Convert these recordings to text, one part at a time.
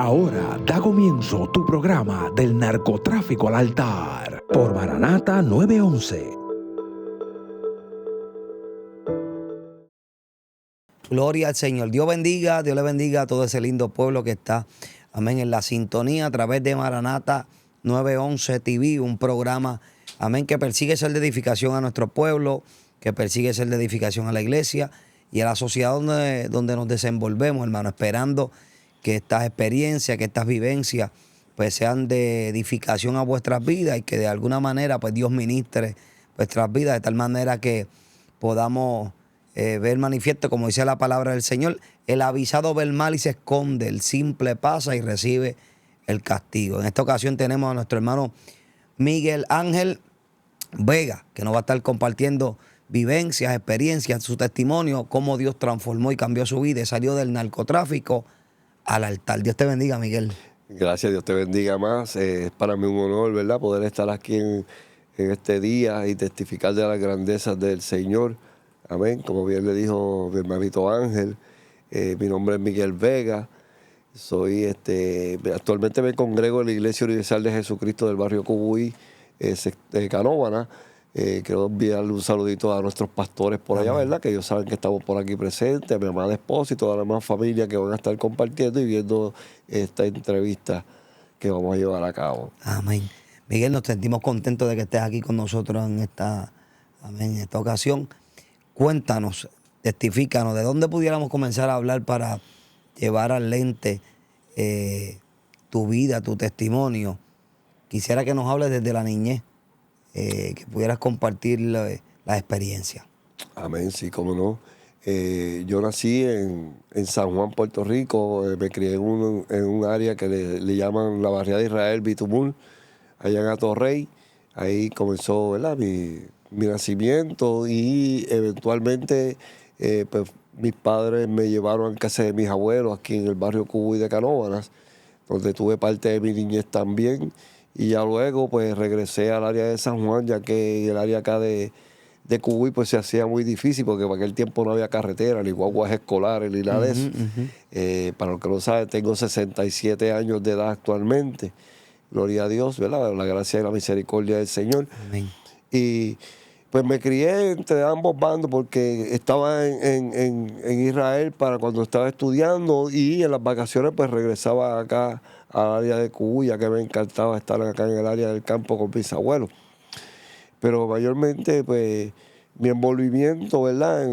Ahora da comienzo tu programa del narcotráfico al altar por Maranata 911. Gloria al Señor. Dios le bendiga a todo ese lindo pueblo que está, amén, en la sintonía a través de Maranata 911 TV, un programa, amén, que persigue ser de edificación a nuestro pueblo, que persigue ser de edificación a la iglesia y a la sociedad donde nos desenvolvemos, hermano, esperando que estas experiencias, que estas vivencias, pues sean de edificación a vuestras vidas y que de alguna manera, pues Dios ministre vuestras vidas de tal manera que podamos ver manifiesto, como dice la palabra del Señor, el avisado ve el mal y se esconde, el simple pasa y recibe el castigo. En esta ocasión tenemos a nuestro hermano Miguel Ángel Vega, que nos va a estar compartiendo vivencias, experiencias, su testimonio, cómo Dios transformó y cambió su vida y salió del narcotráfico al altar. Dios te bendiga, Miguel. Gracias, Dios te bendiga más. Es para mí un honor, ¿verdad?, poder estar aquí en este día y testificar de las grandezas del Señor. Amén. Como bien le dijo mi hermanito Ángel, mi nombre es Miguel Vega. Soy actualmente me congrego en la Iglesia Universal de Jesucristo del barrio Cubuy, Canóvana. Quiero enviarle un saludito a nuestros pastores por allá, Amén. ¿verdad?, que ellos saben que estamos por aquí presentes, a mi amada esposa y toda la demás familia que van a estar compartiendo y viendo esta entrevista que vamos a llevar a cabo. Amén. Miguel, nos sentimos contentos de que estés aquí con nosotros amén, en esta ocasión. Cuéntanos, testifícanos, ¿de dónde pudiéramos comenzar a hablar para llevar al lente tu vida, tu testimonio? Quisiera que nos hables desde la niñez, que pudieras compartir la experiencia. Amén, sí, cómo no. Yo nací en San Juan, Puerto Rico. Me crié en un área que le llaman la barriada de Israel, Bitumul, allá en Atorrey. Ahí comenzó, ¿verdad?, mi nacimiento y eventualmente pues, mis padres me llevaron a casa de mis abuelos aquí en el barrio Cubuy de Canóvanas, donde tuve parte de mi niñez también. Y ya luego pues regresé al área de San Juan, ya que el área acá de Cubuy pues se hacía muy difícil porque para aquel tiempo no había carretera, ni guaguas escolares, ni nada de eso. Para los que no saben, tengo 67 años de edad actualmente. Gloria a Dios, ¿verdad? La gracia y la misericordia del Señor. Amén. Y pues me crié entre ambos bandos porque estaba en Israel para cuando estaba estudiando y en las vacaciones pues regresaba acá al área de Cubuy, ya que me encantaba estar acá en el área del campo con mis abuelos. Pero mayormente, pues, mi envolvimiento, ¿verdad?,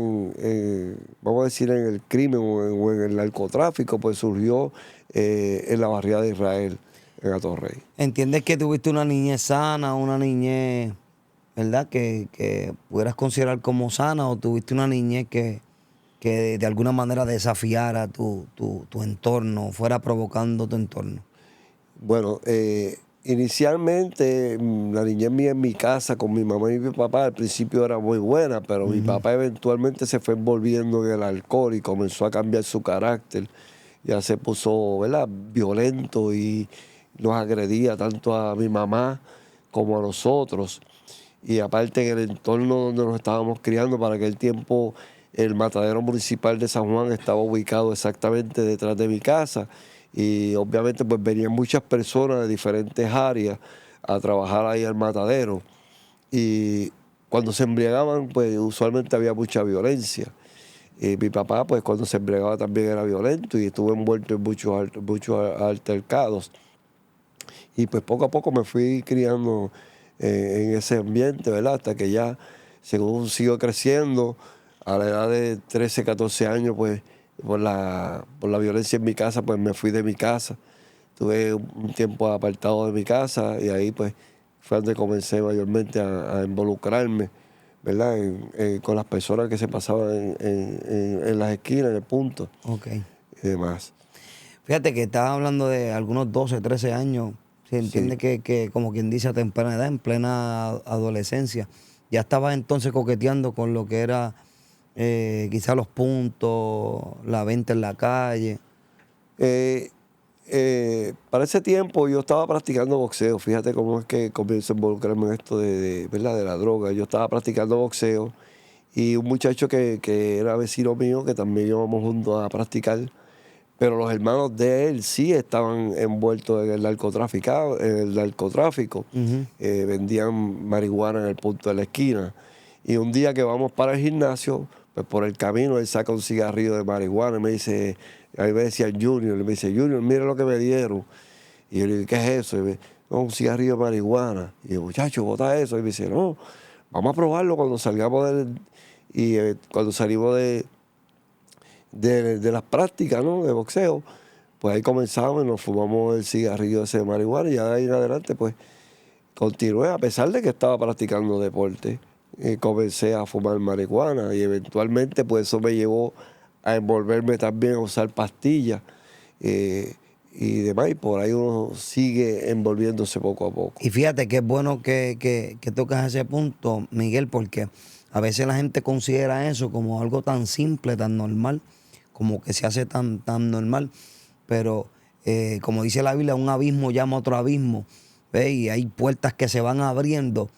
vamos a decir, en el crimen o en el narcotráfico, pues surgió en la barriada de Israel, en Atorrey. ¿Entiendes que tuviste una niñez sana, una niñez, verdad, que pudieras considerar como sana, o tuviste una niñez que de alguna manera desafiara tu entorno, fuera provocando tu entorno? Bueno, inicialmente la niñez mía en mi casa con mi mamá y mi papá al principio era muy buena, pero mi papá eventualmente se fue envolviendo en el alcohol y comenzó a cambiar su carácter. Ya se puso, ¿verdad?, violento y nos agredía tanto a mi mamá como a nosotros. Y aparte en el entorno donde nos estábamos criando, para aquel tiempo el matadero municipal de San Juan estaba ubicado exactamente detrás de mi casa. Y obviamente pues venían muchas personas de diferentes áreas a trabajar ahí al matadero. Y cuando se embriagaban, pues usualmente había mucha violencia. Y mi papá, pues cuando se embriagaba también era violento y estuvo envuelto en muchos altercados. Y pues poco a poco me fui criando en ese ambiente, ¿verdad? Hasta que ya, según sigo creciendo, a la edad de 13, 14 años, pues por la violencia en mi casa, pues me fui de mi casa. Tuve un tiempo apartado de mi casa y ahí pues fue donde comencé mayormente a involucrarme, ¿verdad?, con las personas que se pasaban en las esquinas, en el punto Ok. y demás. Fíjate que estabas hablando de algunos 12, 13 años. Se Sí. entiende que, como quien dice, a temprana edad, en plena adolescencia, ya estabas entonces coqueteando con lo que era quizás los puntos, la venta en la calle. Eh, para ese tiempo yo estaba practicando boxeo. Fíjate cómo es que comienzo a involucrarme en esto ¿verdad?, de la droga. Yo estaba practicando boxeo y un muchacho que era vecino mío, que también íbamos juntos a practicar, pero los hermanos de él sí estaban envueltos en el narcotráfico. Vendían marihuana en el punto de la esquina. Y un día que vamos para el gimnasio, pues por el camino él saca un cigarrillo de marihuana y me dice, a mí me decía Junior, y me dice, Junior, mira lo que me dieron. Y yo le digo, ¿qué es eso? Y me dice, no, un cigarrillo de marihuana. Y yo, muchacho, bota eso. Y me dice, no, vamos a probarlo cuando salgamos cuando salimos de las prácticas, ¿no? De boxeo. Pues ahí comenzamos y nos fumamos el cigarrillo ese de marihuana y ya de ahí en adelante pues continué, a pesar de que estaba practicando deporte. Comencé a fumar marihuana y eventualmente pues eso me llevó a envolverme también a usar pastillas y demás, y por ahí uno sigue envolviéndose poco a poco. Y fíjate que es bueno que tocas ese punto, Miguel, porque a veces la gente considera eso como algo tan simple, tan normal, como que se hace tan normal, pero como dice la Biblia, un abismo llama a otro abismo, ¿ves? Y hay puertas que se van abriendo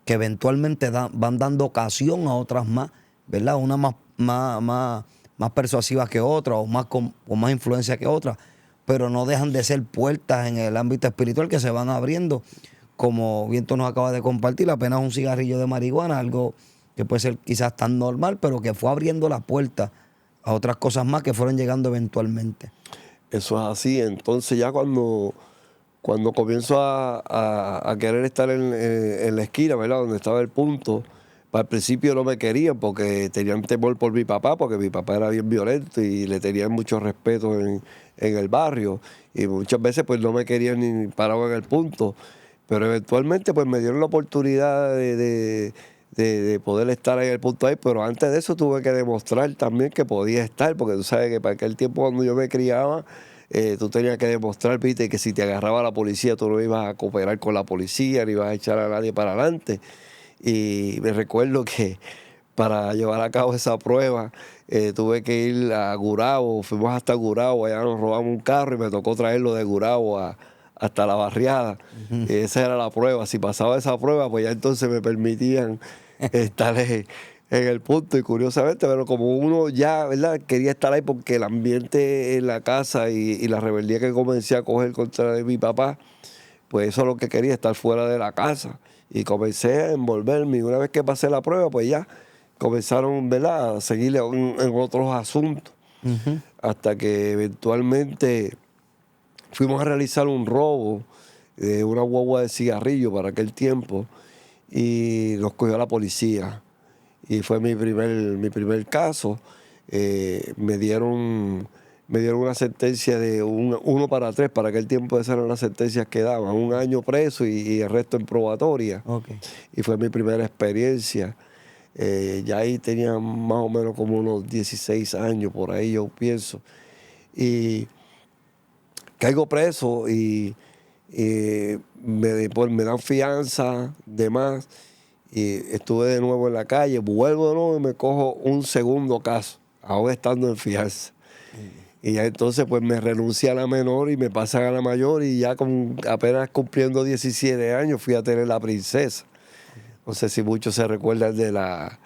que eventualmente van dando ocasión a otras más, ¿verdad? Una más persuasiva que otra o con más influencia que otra, pero no dejan de ser puertas en el ámbito espiritual que se van abriendo, como bien tú nos acabas de compartir, apenas un cigarrillo de marihuana, algo que puede ser quizás tan normal, pero que fue abriendo la puerta a otras cosas más que fueron llegando eventualmente. Eso es así. Entonces ya cuando comienzo a querer estar en la esquina, ¿verdad? Donde estaba el punto, al principio no me querían porque tenían temor por mi papá, porque mi papá era bien violento y le tenían mucho respeto en el barrio. Y muchas veces pues no me querían ni parado en el punto. Pero eventualmente pues me dieron la oportunidad de poder estar en el punto ahí, pero antes de eso tuve que demostrar también que podía estar, porque tú sabes que para aquel tiempo cuando yo me criaba, tú tenías que demostrar, viste, que si te agarraba la policía tú no ibas a cooperar con la policía, ni ibas a echar a nadie para adelante. Y me recuerdo que para llevar a cabo esa prueba tuve que ir a Gurabo, fuimos hasta Gurabo, allá nos robamos un carro y me tocó traerlo de Gurabo hasta la barriada. Esa era la prueba. Si pasaba esa prueba, pues ya entonces me permitían estar en el punto. Y curiosamente, pero como uno ya, ¿verdad?, quería estar ahí porque el ambiente en la casa y la rebeldía que comencé a coger contra de mi papá, pues eso es lo que quería, estar fuera de la casa. Y comencé a envolverme. Y una vez que pasé la prueba, pues ya comenzaron, ¿verdad?, a seguir en otros asuntos. Hasta que eventualmente fuimos a realizar un robo de una guagua de cigarrillo para aquel tiempo y nos cogió la policía. Y fue mi primer caso. Me dieron una sentencia de 1-3, para aquel tiempo esas eran las sentencias que daban, 1 año preso y el resto en probatoria. Okay. Y fue mi primera experiencia. Ya ahí tenía más o menos como unos 16 años, por ahí yo pienso. Y caigo preso y me dan fianza, demás, y estuve de nuevo en la calle, vuelvo de nuevo y me cojo un segundo caso, ahora estando en fianza. Y ya entonces pues me renuncia a la menor y me pasan a la mayor y ya apenas cumpliendo 17 años fui a tener La Princesa. No sé si muchos se recuerdan de la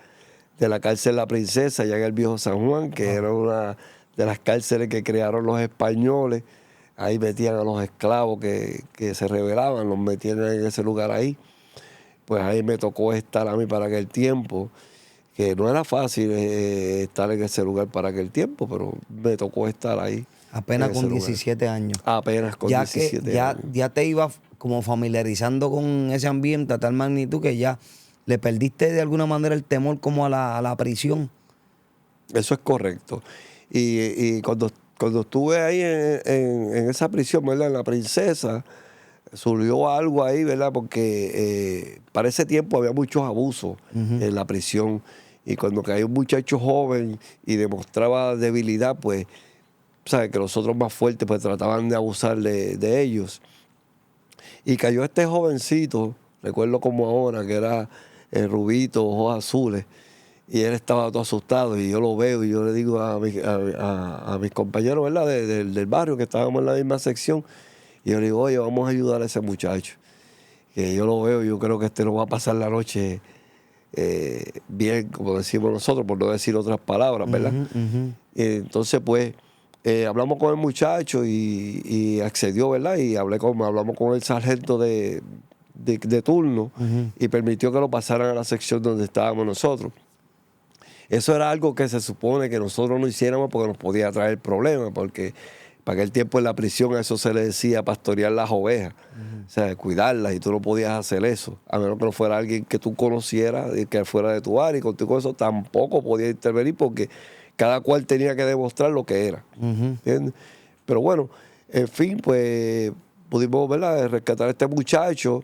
cárcel La Princesa, allá en el Viejo San Juan, que era una de las cárceles que crearon los españoles. Ahí metían a los esclavos que se rebelaban, los metían en ese lugar ahí. Pues ahí me tocó estar a mí para aquel tiempo, que no era fácil estar en ese lugar para aquel tiempo, pero me tocó estar ahí. Apenas con 17 años. Apenas con 17 años. Ya te ibas como familiarizando con ese ambiente a tal magnitud que ya le perdiste de alguna manera el temor como a la prisión. Eso es correcto. Y cuando estuve ahí en esa prisión, ¿verdad?, en La Princesa, surgió algo ahí, ¿verdad? Porque para ese tiempo había muchos abusos en la prisión. Y cuando caía un muchacho joven y demostraba debilidad, pues, ¿sabes?, que los otros más fuertes pues trataban de abusar de ellos. Y cayó este jovencito, recuerdo como ahora, que era rubito, ojos azules. Y él estaba todo asustado y yo lo veo y yo le digo a mis compañeros, ¿verdad?, del barrio, que estábamos en la misma sección, y yo le digo, oye, vamos a ayudar a ese muchacho. Que yo lo veo y yo creo que no va a pasar la noche bien, como decimos nosotros, por no decir otras palabras, ¿verdad? Y entonces, pues, hablamos con el muchacho y accedió, ¿verdad? Y hablamos con el sargento de turno y permitió que lo pasaran a la sección donde estábamos nosotros. Eso era algo que se supone que nosotros no hiciéramos porque nos podía traer problemas, porque para aquel tiempo en la prisión a eso se le decía pastorear las ovejas, o sea, cuidarlas, y tú no podías hacer eso, a menos que no fuera alguien que tú conocieras y que fuera de tu área, y contigo eso tampoco podía intervenir porque cada cual tenía que demostrar lo que era. ¿Entiendes? Pero bueno, en fin, pues pudimos, ¿verdad?, rescatar a este muchacho,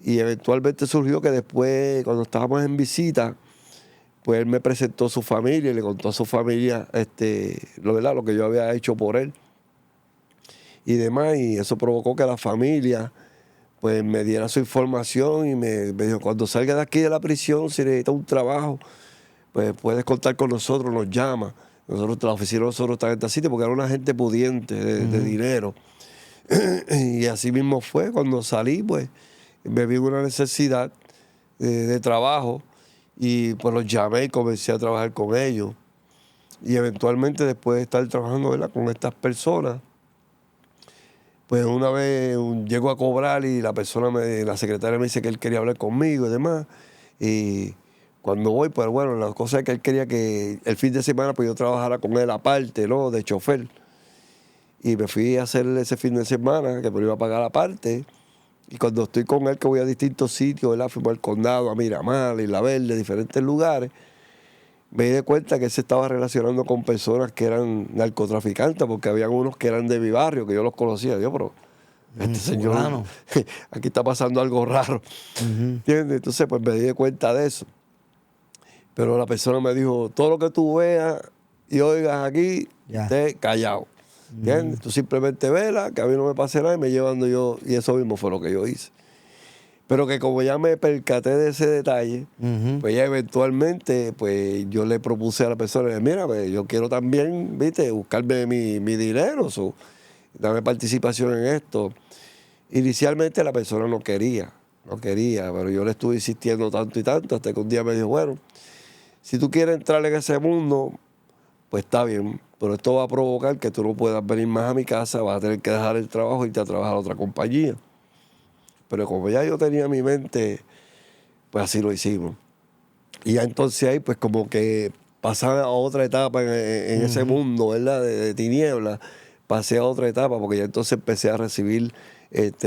y eventualmente surgió que después, cuando estábamos en visita, pues él me presentó a su familia y le contó a su familia ¿verdad?, lo que yo había hecho por él y demás, y eso provocó que la familia pues me diera su información y me dijo, cuando salga de aquí de la prisión, si necesita un trabajo, pues puedes contar con nosotros, nos llama. Nosotros, la oficina de nosotros está en esta sitio porque era una gente pudiente de dinero. Y así mismo fue, cuando salí, pues me vi una necesidad de trabajo y pues los llamé y comencé a trabajar con ellos. Y eventualmente, después de estar trabajando, ¿verdad?, con estas personas, pues una vez llego a cobrar y la secretaria me dice que él quería hablar conmigo y demás. Y cuando voy, pues bueno, la cosa es que él quería que el fin de semana pues yo trabajara con él aparte, ¿no?, de chofer. Y me fui a hacer ese fin de semana, que me lo iba a pagar aparte. Y cuando estoy con él, que voy a distintos sitios, ¿verdad?, fuimos al condado, a Miramar, Isla Verde, diferentes lugares, me di cuenta que él se estaba relacionando con personas que eran narcotraficantes, porque habían unos que eran de mi barrio, que yo los conocía. Yo, pero este señor, aquí está pasando algo raro. ¿Entiendes? Entonces, pues me di cuenta de eso. Pero la persona me dijo, todo lo que tú veas y oigas aquí, esté callado. ¿Entiendes? Tú simplemente vela, que a mí no me pase nada y me llevando yo, y eso mismo fue lo que yo hice. Pero que como ya me percaté de ese detalle, pues ya eventualmente, pues yo le propuse a la persona, mira, pues, yo quiero también, viste, buscarme mi dinero, dame participación en esto. Inicialmente la persona no quería, pero yo le estuve insistiendo tanto y tanto, hasta que un día me dijo, bueno, si tú quieres entrar en ese mundo, pues está bien, pero esto va a provocar que tú no puedas venir más a mi casa, vas a tener que dejar el trabajo y irte a trabajar a otra compañía. Pero como ya yo tenía en mi mente, pues así lo hicimos. Y ya entonces ahí, pues como que pasaba a otra etapa en ese mundo, ¿verdad?, de tinieblas, pasé a otra etapa, porque ya entonces empecé a recibir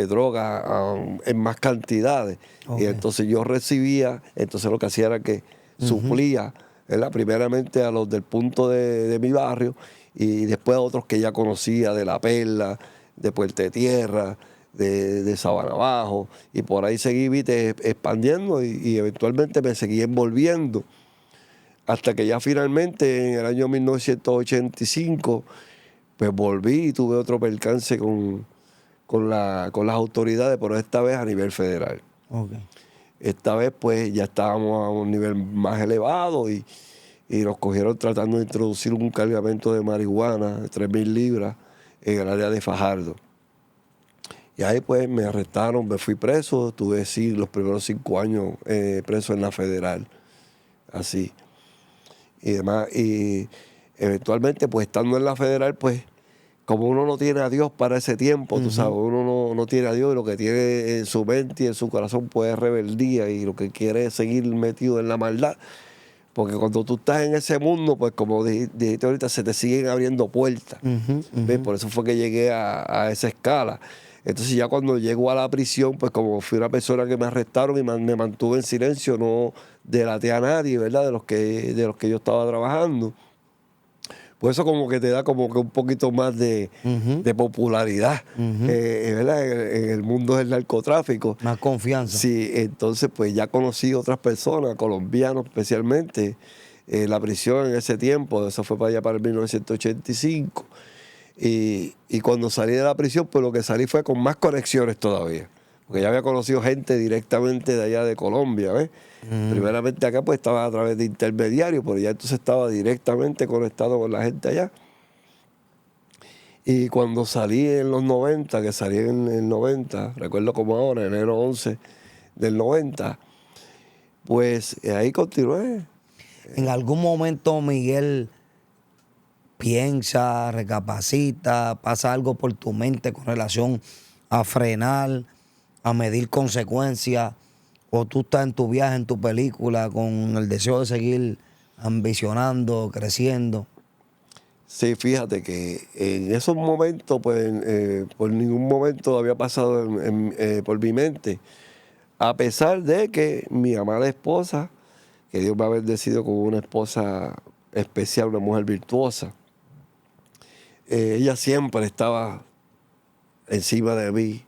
droga en más cantidades. Y entonces yo recibía, entonces lo que hacía era que suplía, ¿verdad?, primeramente a los del punto de mi barrio, y después a otros que ya conocía, de La Perla, de Puerto Tierra, de Sabana Abajo, y por ahí seguí, viste, expandiendo y eventualmente me seguí envolviendo, hasta que ya finalmente en el año 1985 pues volví y tuve otro percance con las autoridades, pero esta vez a nivel federal. Esta vez pues ya estábamos a un nivel más elevado y nos cogieron tratando de introducir un cargamento de marihuana de 3,000 libras en el área de Fajardo. Y ahí pues me arrestaron, me fui preso, estuve los primeros 5 años preso en la federal, así, y demás. Y eventualmente pues estando en la federal, pues como uno no tiene a Dios para ese tiempo, tú sabes, uno no tiene a Dios, y lo que tiene en su mente y en su corazón pues es rebeldía, y lo que quiere es seguir metido en la maldad. Porque cuando tú estás en ese mundo, pues como dijiste ahorita, se te siguen abriendo puertas. ¿Ves? Por eso fue que llegué a esa escala. Entonces ya cuando llego a la prisión, pues como fui una persona que me arrestaron y me mantuve en silencio, no delaté a nadie, ¿verdad?, de los que yo estaba trabajando. Pues eso como que te da como que un poquito más de popularidad, ¿verdad?, en el mundo del narcotráfico. Más confianza. Sí, entonces pues ya conocí otras personas, colombianos especialmente, en la prisión en ese tiempo, eso fue para allá para el 1985. Y cuando salí de la prisión, pues lo que salí fue con más conexiones todavía. Porque ya había conocido gente directamente de allá de Colombia, ¿ves? Primeramente acá pues estaba a través de intermediarios, pero ya entonces estaba directamente conectado con la gente allá. Y cuando salí en los 90, que salí en el 90, recuerdo como ahora, enero 11 del 90, pues ahí continué. En algún momento, Miguel, piensa, recapacita, pasa algo por tu mente con relación a frenar, a medir consecuencias, o tú estás en tu viaje, en tu película, con el deseo de seguir ambicionando, creciendo. Sí, fíjate que en esos momentos, pues, por ningún momento había pasado por mi mente. A pesar de que mi amada esposa, que Dios me ha bendecido con una esposa especial, una mujer virtuosa, ella siempre estaba encima de mí.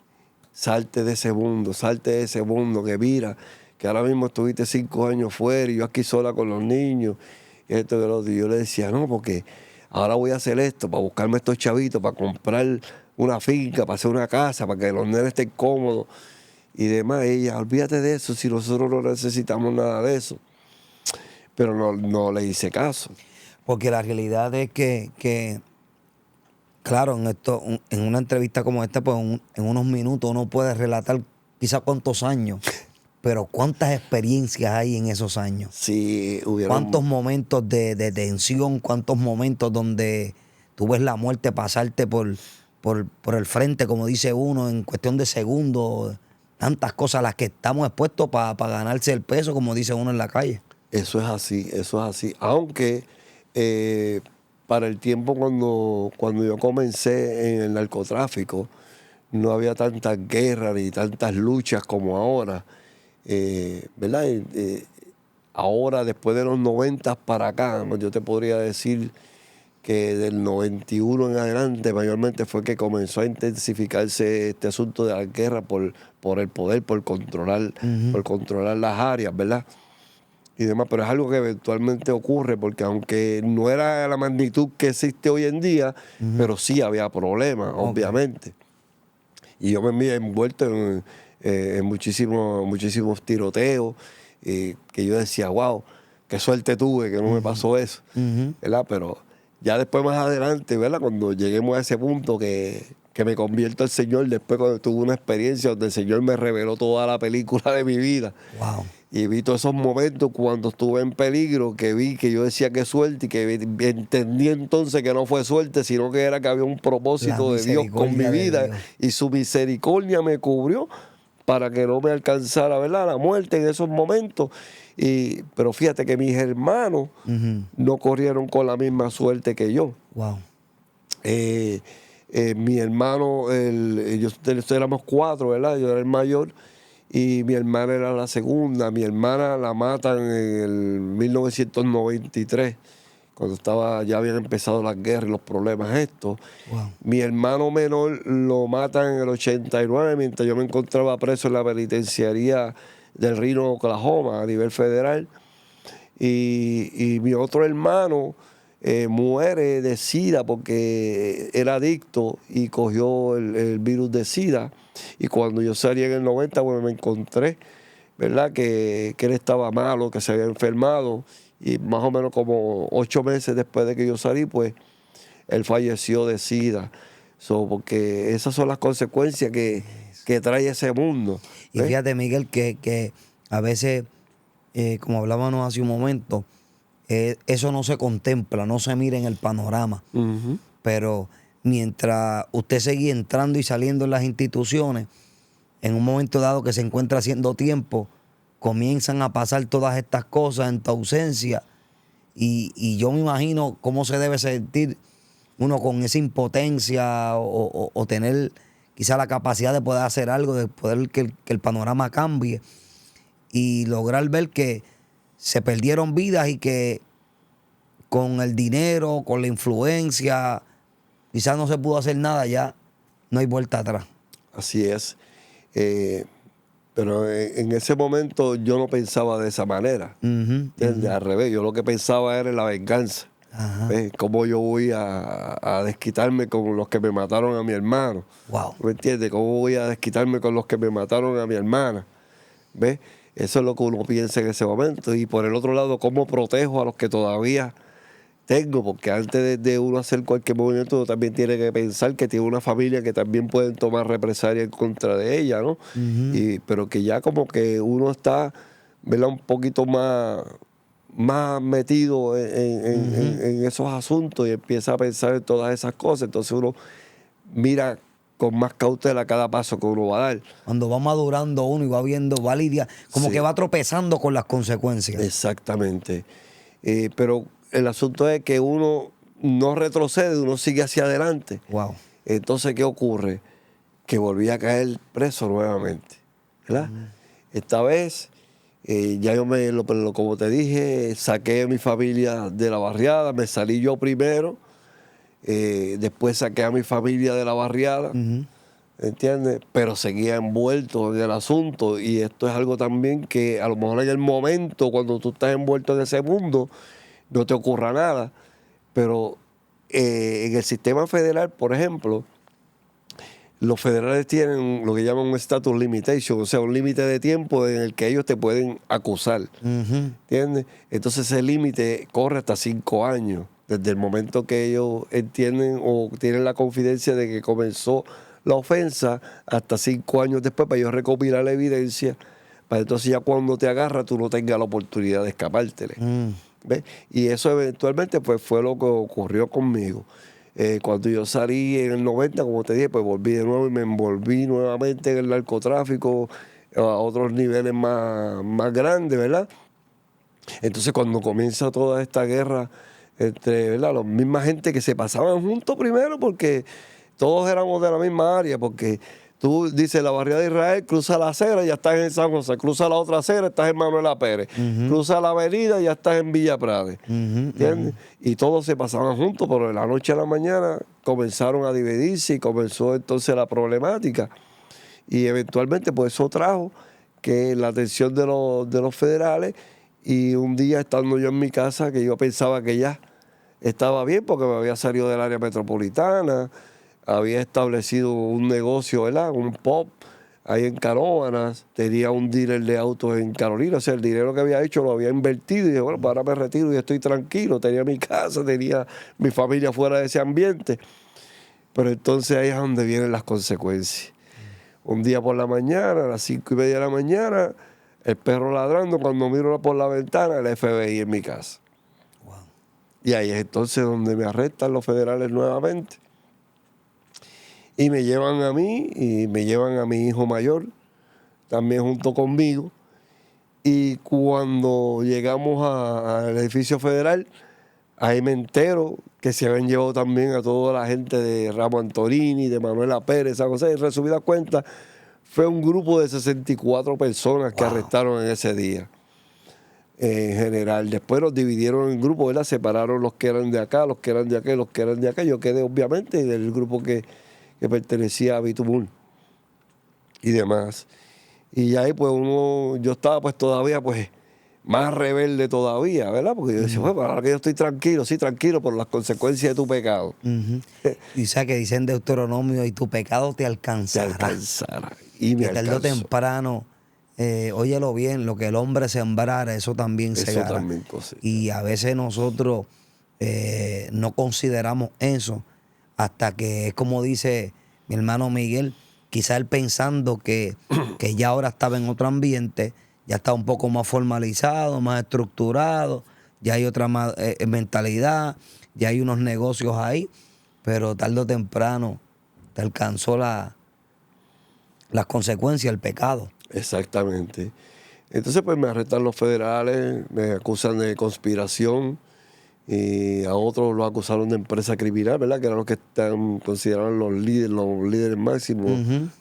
Salte de ese mundo, que mira, que ahora mismo estuviste 5 años fuera y yo aquí sola con los niños, y esto y lo otro. Y yo le decía, no, porque ahora voy a hacer esto para buscarme estos chavitos, para comprar una finca, para hacer una casa, para que los nenes estén cómodos y demás. Ella, olvídate de eso, si nosotros no necesitamos nada de eso. Pero no le hice caso. Porque la realidad es que claro, en una entrevista como esta, pues en unos minutos uno puede relatar quizás cuántos años, pero cuántas experiencias hay en esos años. Sí, hubieron... Cuántos momentos de tensión, cuántos momentos donde tú ves la muerte pasarte por el frente, como dice uno, en cuestión de segundos. Tantas cosas a las que estamos expuestos para ganarse el peso, como dice uno en la calle. Eso es así, eso es así. Aunque para el tiempo cuando yo comencé en el narcotráfico, no había tantas guerras ni tantas luchas como ahora. ¿Verdad? Ahora, después de los 90 para acá, ¿no? Yo te podría decir que del 91 en adelante mayormente fue que comenzó a intensificarse este asunto de la guerra por el poder, por controlar las áreas, ¿verdad? Y demás, pero es algo que eventualmente ocurre porque aunque no era la magnitud que existe hoy en día, pero sí había problemas, obviamente. Y yo me vi envuelto en muchísimos tiroteos, que yo decía, wow, qué suerte tuve que no me pasó eso, ¿verdad? Pero ya después más adelante, ¿verdad? Cuando lleguemos a ese punto que me convierto al Señor, después cuando tuve una experiencia donde el Señor me reveló toda la película de mi vida. Wow. Y vi todos esos momentos cuando estuve en peligro, que vi que yo decía que suerte y que entendí entonces que no fue suerte, sino que era que había un propósito de Dios con mi vida y su misericordia me cubrió para que no me alcanzara, ¿verdad?, la muerte en esos momentos. Pero fíjate que mis hermanos no corrieron con la misma suerte que yo. Wow. Mi hermano, éramos 4, ¿verdad? Yo era el mayor. Y mi hermana era la segunda. Mi hermana la matan en el 1993, cuando ya habían empezado las guerras y los problemas estos. Wow. Mi hermano menor lo matan en el 89, mientras yo me encontraba preso en la penitenciaría del Reno, Oklahoma, a nivel federal. Y mi otro hermano muere de SIDA porque era adicto y cogió el virus de SIDA. Y cuando yo salí en el 90, bueno, me encontré, ¿verdad?, que él estaba malo, que se había enfermado. Y más o menos como 8 meses después de que yo salí, pues, él falleció de SIDA. Porque esas son las consecuencias que trae ese mundo. Y fíjate, Miguel, que a veces, como hablábamos hace un momento, eso no se contempla, no se mira en el panorama. Pero mientras usted sigue entrando y saliendo en las instituciones, en un momento dado que se encuentra haciendo tiempo, comienzan a pasar todas estas cosas en tu ausencia. Y yo me imagino cómo se debe sentir uno con esa impotencia o tener quizá la capacidad de poder hacer algo, de poder que el panorama cambie y lograr ver que se perdieron vidas y que con el dinero, con la influencia, quizás no se pudo hacer nada, ya no hay vuelta atrás. Así es. Pero en ese momento yo no pensaba de esa manera. Al revés, yo lo que pensaba era en la venganza. ¿Ves? ¿Cómo yo voy a desquitarme con los que me mataron a mi hermano? Wow. ¿Me entiendes? ¿Cómo voy a desquitarme con los que me mataron a mi hermana? ¿Ves? Eso es lo que uno piensa en ese momento. Y por el otro lado, ¿cómo protejo a los que todavía tengo? Porque antes de uno hacer cualquier movimiento, uno también tiene que pensar que tiene una familia que también pueden tomar represalia en contra de ella, pero que ya como que uno está, ¿verdad?, un poquito más más metido en esos asuntos y empieza a pensar en todas esas cosas. Entonces uno mira con más cautela cada paso que uno va a dar. Cuando va madurando uno y va viendo, va lidiando, como Sí. que va tropezando con las consecuencias. Exactamente. Pero el asunto es que uno no retrocede, uno sigue hacia adelante. Wow. Entonces, ¿qué ocurre? Que volví a caer preso nuevamente, ¿verdad? Esta vez, ya yo como te dije, saqué a mi familia de la barriada, me salí yo primero, después saqué a mi familia de la barriada, ¿entiendes? Pero seguía envuelto en el asunto y esto es algo también que a lo mejor en el momento, cuando tú estás envuelto en ese mundo, no te ocurra nada, pero en el sistema federal, por ejemplo, los federales tienen lo que llaman un status limitation, o sea, un límite de tiempo en el que ellos te pueden acusar, ¿entiendes? Entonces ese límite corre hasta 5 años, desde el momento que ellos entienden o tienen la confidencia de que comenzó la ofensa, hasta 5 años después para ellos recopilar la evidencia, para entonces ya cuando te agarra tú no tengas la oportunidad de escapártele. ¿Ves? Y eso eventualmente pues fue lo que ocurrió conmigo. Cuando yo salí en el 90, como te dije, pues volví de nuevo y me envolví nuevamente en el narcotráfico a otros niveles más grandes, ¿verdad? Entonces cuando comienza toda esta guerra entre, ¿verdad?, la misma gente que se pasaban juntos primero porque todos éramos de la misma área, porque tú dices la barriada de Israel, cruza la acera y ya estás en San José, cruza la otra acera, estás en Manuela Pérez, cruza la avenida y ya estás en Villa Prade, ¿entiendes? Y todos se pasaban juntos, pero de la noche a la mañana comenzaron a dividirse y comenzó entonces la problemática. Y eventualmente pues eso trajo que la atención de los federales, y un día estando yo en mi casa, que yo pensaba que ya estaba bien porque me había salido del área metropolitana, había establecido un negocio, ¿verdad?, un pub ahí en Canóvanas, tenía un dealer de autos en Carolina, o sea, el dinero que había hecho lo había invertido y dije, bueno, pues ahora me retiro y estoy tranquilo, tenía mi casa, tenía mi familia fuera de ese ambiente. Pero entonces ahí es donde vienen las consecuencias. Un día por la mañana, a las 5:30 de la mañana, el perro ladrando, cuando miro por la ventana, el FBI en mi casa. Wow. Y ahí es entonces donde me arrestan los federales nuevamente. Y me llevan a mí y me llevan a mi hijo mayor, también junto conmigo. Y cuando llegamos al edificio federal, ahí me entero que se habían llevado también a toda la gente de Ramo Antonini, de Manuela Pérez, esa cosa. Y en resumidas cuentas, fue un grupo de 64 personas que arrestaron en ese día. En general. Después nos dividieron en grupos, ¿verdad? Separaron los que eran de acá, los que eran de acá y los que eran de acá. Yo quedé, obviamente, del grupo que pertenecía a Bitumul y demás. Y ahí, pues, yo estaba, pues, todavía, pues, más rebelde todavía, ¿verdad? Porque yo decía, bueno, ahora que yo estoy tranquilo, sí, tranquilo, por las consecuencias de tu pecado. Y sabes que dicen Deuteronomio, y tu pecado te Te alcanzará. alcanzará. Y me Que tarde o alcanzó. temprano, óyelo bien, lo que el hombre sembrara, eso también Eso segará. también cosecha. Y a veces nosotros no consideramos eso hasta que es como dice mi hermano Miguel, quizá él pensando que ya ahora estaba en otro ambiente, ya está un poco más formalizado, más estructurado, ya hay otra mentalidad, ya hay unos negocios ahí, pero tarde o temprano te alcanzó las consecuencias del pecado. Exactamente. Entonces, pues me arrestan los federales, me acusan de conspiración y a otros los acusaron de empresa criminal, ¿verdad? Que eran los que están considerados los líderes máximos,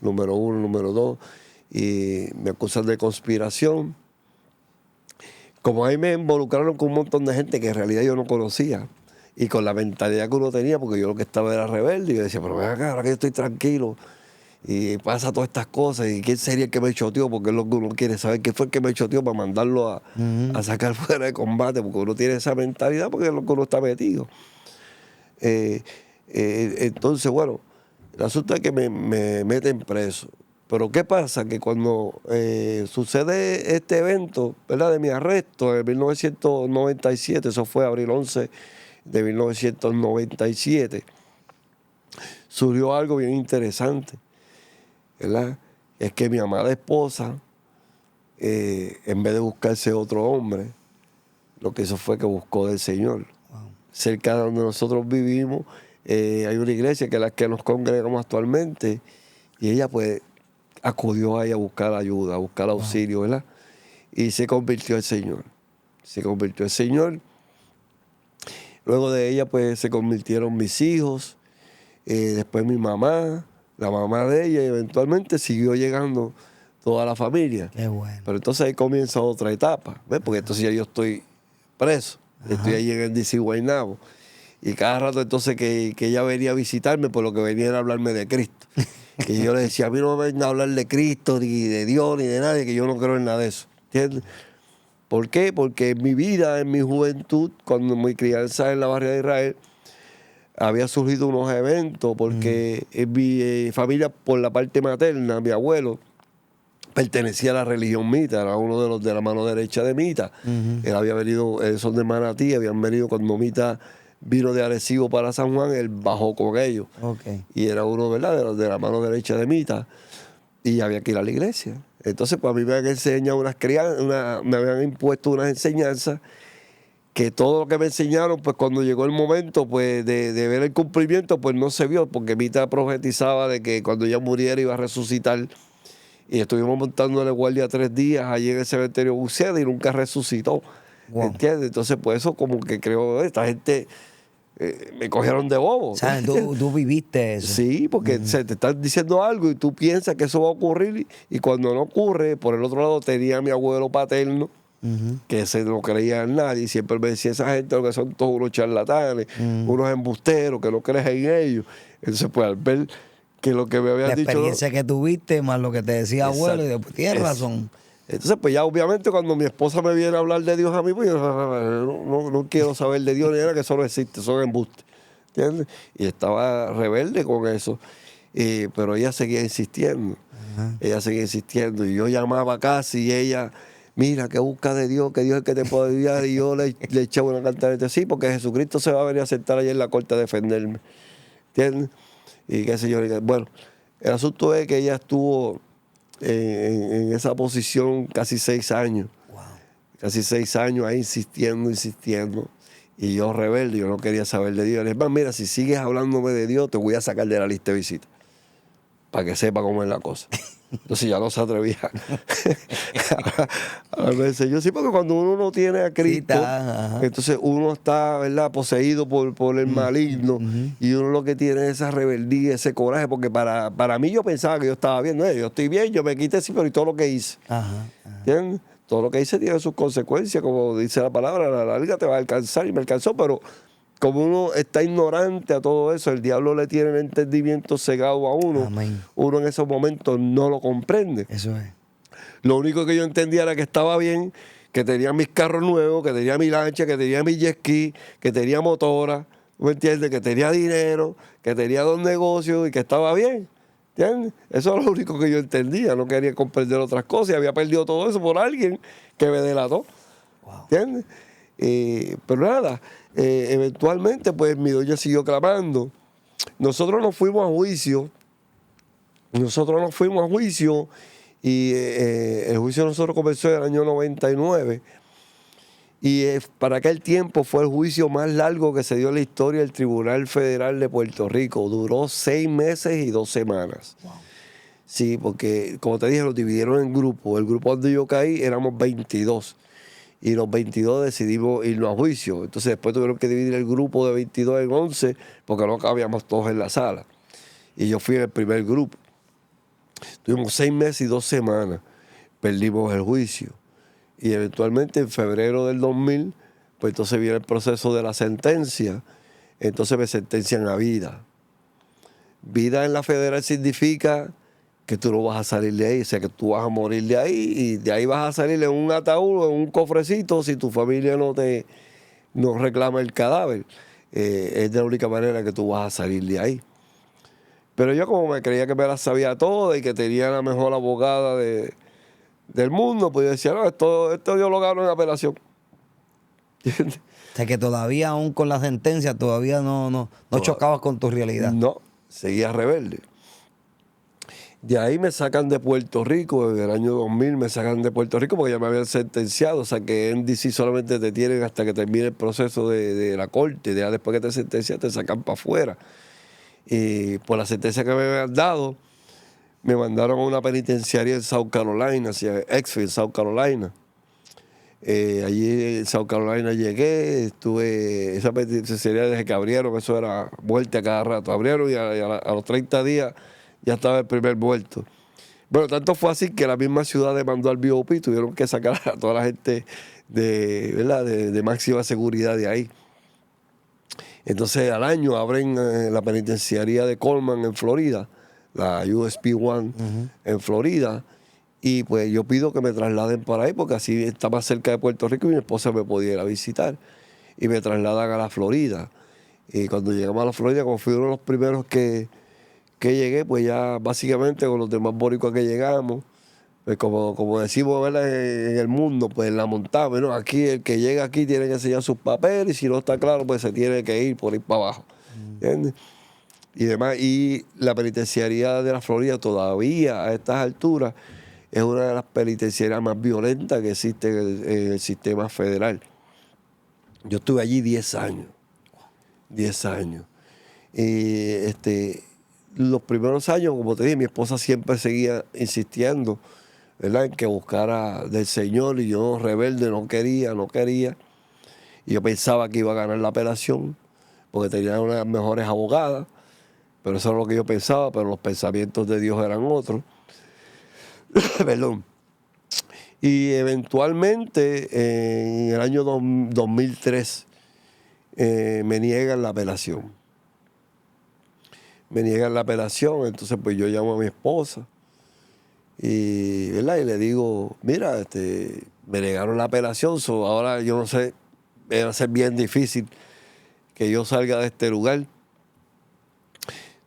número 1, número 2, y me acusan de conspiración. Como ahí me involucraron con un montón de gente que en realidad yo no conocía y con la mentalidad que uno tenía, porque yo lo que estaba era rebelde, y yo decía, pero ven acá, ahora que yo estoy tranquilo y pasa todas estas cosas, y quién sería el que me choteó, porque es lo que uno quiere saber, qué fue el que me choteó para mandarlo a sacar fuera de combate, porque uno tiene esa mentalidad, porque es lo que uno está metido. Entonces, bueno, el asunto es que me meten preso. Pero ¿qué pasa? Que cuando sucede este evento, ¿verdad?, de mi arresto en 1997, eso fue abril 11 de 1997, surgió algo bien interesante, ¿verdad? Es que mi amada esposa, en vez de buscarse otro hombre, lo que hizo fue que buscó del Señor. Cerca de donde nosotros vivimos hay una iglesia que es la que nos congregamos actualmente, y ella pues acudió ahí a buscar ayuda, a buscar auxilio, ¿verdad? Y se convirtió al Señor. Se convirtió al Señor. Luego de ella pues se convirtieron mis hijos, después mi mamá, la mamá de ella, y eventualmente siguió llegando toda la familia. Qué bueno. Pero entonces ahí comienza otra etapa, ¿ves? Porque entonces ya yo estoy preso, estoy allí en el DC Guaynabo. Y cada rato entonces que ella venía a visitarme, por lo que venía era a hablarme de Cristo. Y yo le decía, a mí no me venga a hablar de Cristo, ni de Dios, ni de nadie, que yo no creo en nada de eso. ¿Entiendes? ¿Por qué? Porque en mi vida, en mi juventud, cuando mi crianza en la barriada de Israel, había surgido unos eventos, porque en mi familia, por la parte materna, mi abuelo pertenecía a la religión Mita, era uno de los de la mano derecha de Mita. Él había venido, son de Manatí, habían venido cuando Mita vino de Arecibo para San Juan, él bajó con ellos. Okay. Y era uno, ¿verdad?, de los de la mano derecha de Mita. Y había que ir a la iglesia. Entonces, pues a mí me habían enseñado me habían impuesto unas enseñanzas que todo lo que me enseñaron, pues cuando llegó el momento pues de ver el cumplimiento, pues no se vio, porque Mita profetizaba de que cuando ella muriera iba a resucitar. Y estuvimos montándole guardia 3 días allí en el cementerio Buceda y nunca resucitó. Wow. ¿Entiendes? Entonces, pues eso como que creo, esta gente me cogieron de bobo. O sea, tú viviste eso. Sí, porque se te están diciendo algo y tú piensas que eso va a ocurrir, y cuando no ocurre, por el otro lado tenía a mi abuelo paterno, que se no creía en nadie, y siempre me decía, esa gente lo que son todos unos charlatanes, unos embusteros, que no crees en ellos. Entonces, pues al ver que lo que me habían La dicho... experiencia que tuviste, más lo que te decía abuelo, y después tienes razón. Entonces, pues ya obviamente cuando mi esposa me viene a hablar de Dios a mí, pues yo no quiero saber de Dios ni nada, que eso no existe, son embustes. ¿Entiendes? Y estaba rebelde con eso. Pero ella seguía insistiendo. Ella seguía insistiendo. Y yo llamaba casi, y ella, mira, que busca de Dios, que Dios es el que te puede ayudar. Y yo le echaba una cantareta, sí, porque Jesucristo se va a venir a sentar allá en la corte a defenderme. ¿Entiendes? Y qué sé yo. Bueno, el asunto es que ella estuvo en esa posición casi 6 años. Wow. Casi 6 años ahí insistiendo. Y yo rebelde, yo no quería saber de Dios. Le dije, mira, si sigues hablándome de Dios, te voy a sacar de la lista de visitas. Para que sepa cómo es la cosa. Entonces ya no se atrevía a veces yo sí, porque cuando uno no tiene a Cristo, Sí, entonces uno está, ¿verdad?, poseído por el maligno, y uno lo que tiene es esa rebeldía, ese coraje, porque para mí yo pensaba que yo estaba bien. No, yo estoy bien, yo me quité, sí, pero y todo lo que hice. ¿Entiendes? Todo lo que hice tiene sus consecuencias, como dice la palabra, a la larga te va a alcanzar, y me alcanzó, pero como uno está ignorante a todo eso, el diablo le tiene el entendimiento cegado a uno. Amén. Uno en esos momentos no lo comprende. Eso es. Lo único que yo entendía era que estaba bien, que tenía mis carros nuevos, que tenía mi lancha, que tenía mi jet ski, que tenía motora, ¿me entiendes? Que tenía dinero, que tenía 2 negocios y que estaba bien. ¿Entiendes? Eso es lo único que yo entendía. No quería comprender otras cosas, y había perdido todo eso por alguien que me delató. Wow. ¿Entiendes? Pero nada, eventualmente pues mi doña siguió clamando. Nosotros nos fuimos a juicio. Y el juicio de nosotros comenzó en el año 99. Y para aquel tiempo fue el juicio más largo que se dio en la historia del Tribunal Federal de Puerto Rico. Duró 6 meses y 2 semanas. Wow. Sí, porque como te dije, los dividieron en grupos. El grupo donde yo caí éramos 22. Y los 22 decidimos irnos a juicio. Entonces después tuvieron que dividir el grupo de 22 en 11 porque no cabíamos todos en la sala. Y yo fui en el primer grupo. Tuvimos 6 meses y 2 semanas. Perdimos el juicio. Y eventualmente en febrero del 2000, pues entonces viene el proceso de la sentencia. Entonces me sentencian a vida. Vida en la federal significa que tú no vas a salir de ahí, o sea, que tú vas a morir de ahí, y de ahí vas a salir en un ataúd o en un cofrecito si tu familia no reclama el cadáver. Es de la única manera que tú vas a salir de ahí. Pero yo, como me creía que me la sabía toda y que tenía la mejor abogada del mundo, pues yo decía, no, esto yo lo gano en apelación. ¿Entiendes? O sea, que todavía, aún con la sentencia, todavía no chocabas con tu realidad. No, seguía rebelde. De ahí me sacan de Puerto Rico, en el año 2000 me sacan de Puerto Rico porque ya me habían sentenciado. O sea que en DC solamente te tienen hasta que termine el proceso de la corte. Ya después que te sentencias te sacan para afuera. Y por la sentencia que me habían dado, me mandaron a una penitenciaria en South Carolina, hacia Exfield, South Carolina. Allí en South Carolina llegué, estuve, esa penitenciaria desde que abrieron, eso era muerte a cada rato. Abrieron y a los 30 días ya estaba el primer muerto. Bueno, tanto fue así que la misma ciudad demandó al BOP y tuvieron que sacar a toda la gente ¿verdad? De máxima seguridad de ahí. Entonces al año abren la penitenciaría de Coleman en Florida, la USP-1 en Florida, y pues yo pido que me trasladen para ahí porque así está más cerca de Puerto Rico y mi esposa me podía ir a visitar. Y me trasladan a la Florida. Y cuando llegamos a la Florida, como fui uno de los primeros que llegué, pues ya básicamente con los demás boricuas que llegamos, pues como decimos, ¿verdad? En el mundo, pues la montamos, ¿no? Aquí el que llega aquí tiene que enseñar sus papeles y si no está claro, pues se tiene que ir por ir para abajo. ¿Entiendes? Y demás. Y la penitenciaría de la Florida todavía a estas alturas es una de las penitenciarias más violentas que existe en el sistema federal. Yo estuve allí 10 años. 10 años. Y los primeros años, como te dije, mi esposa siempre seguía insistiendo, ¿verdad?, en que buscara del Señor, y yo rebelde no quería. Y yo pensaba que iba a ganar la apelación porque tenía una de las mejores abogadas, pero eso era lo que yo pensaba, pero los pensamientos de Dios eran otros. Perdón. Y eventualmente, en el año 2003, me niegan la apelación. Entonces pues yo llamo a mi esposa y, ¿verdad?, y le digo, mira, me negaron la apelación, ahora yo no sé, va a ser bien difícil que yo salga de este lugar.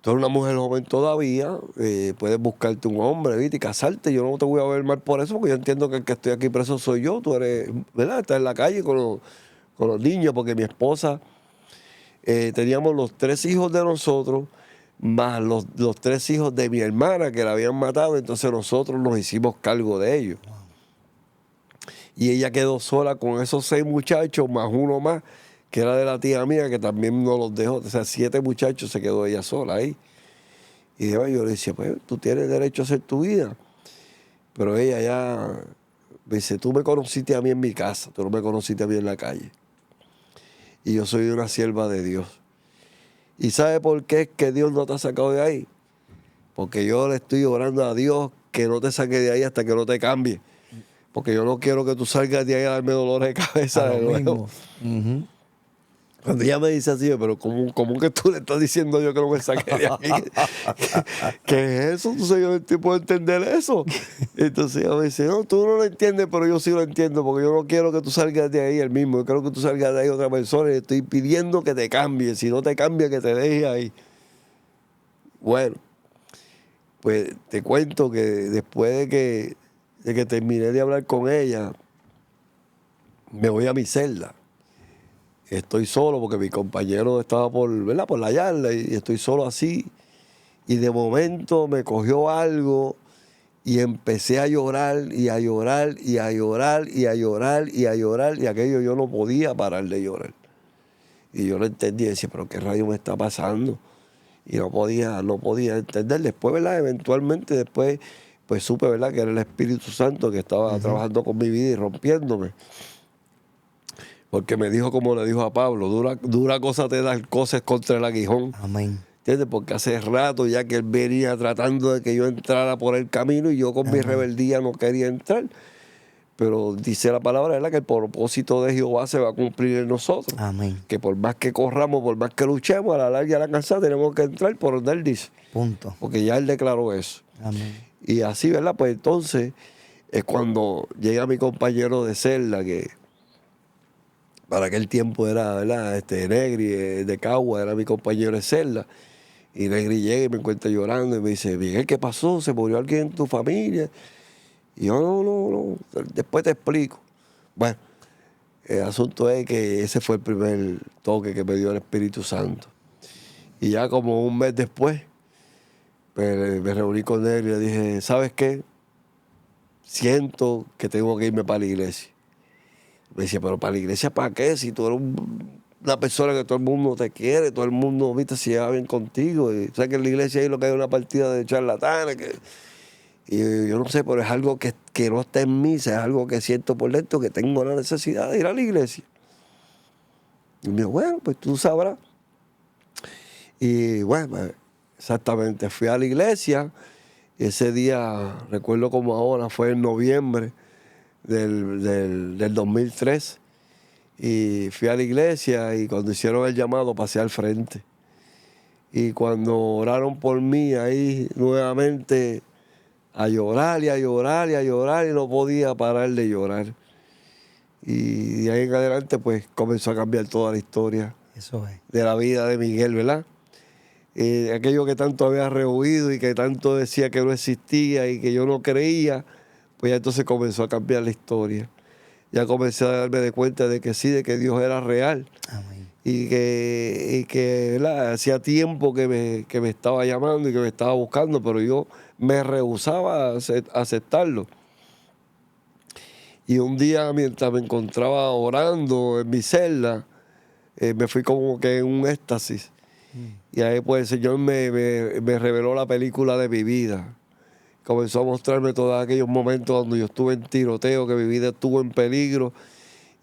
Tú eres una mujer joven todavía, puedes buscarte un hombre, ¿viste?, y casarte. Yo no te voy a ver mal por eso, porque yo entiendo que el que estoy aquí preso soy yo. Tú eres, ¿verdad?, estás en la calle con los niños, porque mi esposa, teníamos los 3 hijos de nosotros, más los 3 hijos de mi hermana que la habían matado, entonces nosotros nos hicimos cargo de ellos. Y ella quedó sola con esos 6 muchachos, más uno más, que era de la tía mía, que también nos los dejó. O sea, 7 muchachos, se quedó ella sola ahí. Y yo le decía, pues tú tienes derecho a hacer tu vida. Pero ella ya me dice, tú me conociste a mí en mi casa, tú no me conociste a mí en la calle. Y yo soy una sierva de Dios. ¿Y sabe por qué es que Dios no te ha sacado de ahí? Porque yo le estoy orando a Dios que no te saque de ahí hasta que no te cambie. Porque yo no quiero que tú salgas de ahí a darme dolores de cabeza de nuevo. Cuando ella me dice así, pero ¿cómo que tú le estás diciendo yo que no me saque de aquí? ¿Qué es eso? Entonces yo no puedo entender eso. Entonces ella me dice, no, tú no lo entiendes, pero yo sí lo entiendo, porque yo no quiero que tú salgas de ahí el mismo, yo quiero que tú salgas de ahí otra persona y estoy pidiendo que te cambies. Si no te cambias, que te dejes ahí. Bueno, pues te cuento que después de que terminé de hablar con ella, me voy a mi celda. Estoy solo porque mi compañero estaba por la yarda y estoy solo así. Y de momento me cogió algo y empecé a llorar y a llorar y a llorar y a llorar y a llorar, y aquello yo no podía parar de llorar. Y yo no entendía, decía, pero ¿qué rayo me está pasando? Y no podía entender. Después, ¿verdad?, eventualmente después, pues supe, ¿verdad?, que era el Espíritu Santo que estaba trabajando con mi vida y rompiéndome. Porque me dijo, como le dijo a Pablo, dura cosa te da cosas contra el aguijón. Amén. ¿Entiendes? Porque hace rato ya que él venía tratando de que yo entrara por el camino y yo con mi rebeldía no quería entrar. Pero dice la palabra, ¿verdad?, que el propósito de Jehová se va a cumplir en nosotros. Amén. Que por más que corramos, por más que luchemos, a la larga y a la cansada, tenemos que entrar por donde él dice. Punto. Porque ya él declaró eso. Amén. Y así, ¿verdad? Pues entonces es cuando llega mi compañero de celda, que para aquel tiempo era, ¿verdad?, Negri, de Cagua, era mi compañero de celda. Y Negri llega y me encuentra llorando y me dice, Miguel, ¿qué pasó? ¿Se murió alguien en tu familia? Y yo, no, después te explico. Bueno, el asunto es que ese fue el primer toque que me dio el Espíritu Santo. Y ya como un mes después, me reuní con él y le dije, ¿sabes qué? Siento que tengo que irme para la iglesia. Me decía, ¿pero para la iglesia para qué? Si tú eres una persona que todo el mundo te quiere, todo el mundo, viste, se lleva bien contigo. Y sabes que en la iglesia hay lo que hay una partida de charlatanes. Y yo no sé, pero es algo que no está en mí, es algo que siento por dentro, que tengo la necesidad de ir a la iglesia. Y me dijo, bueno, pues tú sabrás. Y bueno, pues, exactamente, fui a la iglesia. Y ese día, recuerdo como ahora, fue en noviembre del 2003. Y fui a la iglesia y cuando hicieron el llamado pasé al frente. Y cuando oraron por mí ahí nuevamente a llorar y a llorar y a llorar y no podía parar de llorar. Y de ahí en adelante pues comenzó a cambiar toda la historia Eso es. de la vida de Miguel, ¿verdad? Aquello que tanto había rehuido y que tanto decía que no existía y que yo no creía, pues ya entonces comenzó a cambiar la historia. Ya comencé a darme de cuenta de que sí, de que Dios era real. Amén. Y que ¿verdad? Hacía tiempo que me estaba llamando y que me estaba buscando, pero yo me rehusaba a aceptarlo. Y un día, mientras me encontraba orando en mi celda, me fui como que en un éxtasis. Y ahí pues el Señor me reveló la película de mi vida. Comenzó a mostrarme todos aquellos momentos donde yo estuve en tiroteo, que mi vida estuvo en peligro.